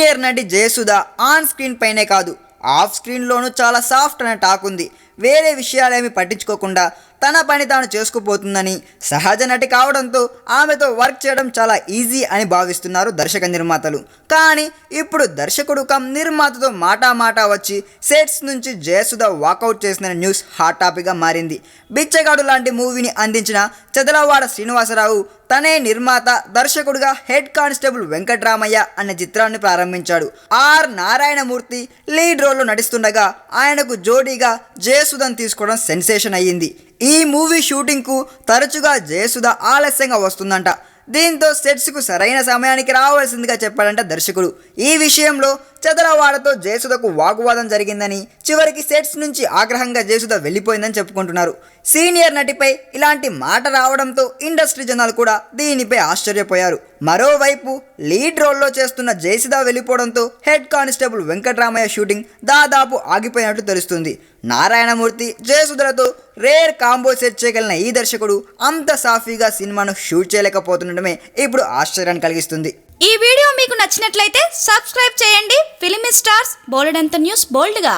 Senior నటి Jayasudha on screen పైనే కాదు ఆఫ్ స్క్రీన్లోనూ చాలా సాఫ్ట్ అనే టాక్ ఉంది. వేరే విషయాలేమీ పట్టించుకోకుండా తన పని తాను చేసుకుపోతుందని, సహజ నటి కావడంతో ఆమెతో వర్క్ చేయడం చాలా ఈజీ అని భావిస్తున్నారు దర్శక నిర్మాతలు. కానీ ఇప్పుడు దర్శకుడు కమ్ నిర్మాతతో మాటా వచ్చి సెట్స్ నుంచి జయసుధ వాకౌట్ చేసిన న్యూస్ హాట్ టాపిక్గా మారింది. బిచ్చగాడు లాంటి మూవీని అందించిన చదలవాడ శ్రీనివాసరావు తనే నిర్మాత, దర్శకుడుగా హెడ్ కానిస్టేబుల్ వెంకట్రామయ్య అనే చిత్రాన్ని ప్రారంభించాడు. ఆర్ నారాయణమూర్తి లీడ్ రోల్లో నటిస్తుండగా ఆయనకు జోడీగా జయసుధను తీసుకోవడం సెన్సేషన్ అయ్యింది. ఈ మూవీ షూటింగ్కు తరచుగా జయసుధ ఆలస్యంగా వస్తుందంట. దీంతో సెట్స్కు సరైన సమయానికి రావాల్సిందిగా చెప్పాడంట దర్శకుడు. ఈ విషయంలో చదలవాడతో జయసుధకు వాగ్వాదం జరిగిందని, చివరికి సెట్స్ నుంచి ఆగ్రహంగా జయసుధ వెళ్ళిపోయిందని చెప్పుకుంటున్నారు. సీనియర్ నటిపై ఇలాంటి మాట రావడంతో ఇండస్ట్రీ జనాలు కూడా దీనిపై ఆశ్చర్యపోయారు. మరోవైపు లీడ్ రోల్లో చేస్తున్న జయసుధ వెళ్ళిపోవడంతో హెడ్ కానిస్టేబుల్ వెంకట్రామయ్య షూటింగ్ దాదాపు ఆగిపోయినట్లు తెలుస్తుంది. నారాయణమూర్తి జయసుధలతో రేర్ కాంబో సెట్ చేయగలిగిన ఈ దర్శకుడు అంత సాఫీగా సినిమాను షూట్ చేయలేకపోతుండటమే ఇప్పుడు ఆశ్చర్యాన్ని కలిగిస్తుంది. ఈ వీడియో మీకు నచ్చినట్లయితే సబ్స్క్రైబ్ చేయండి. ఫిలిమి స్టార్స్ బోలెడంత న్యూస్ బోల్డ్గా.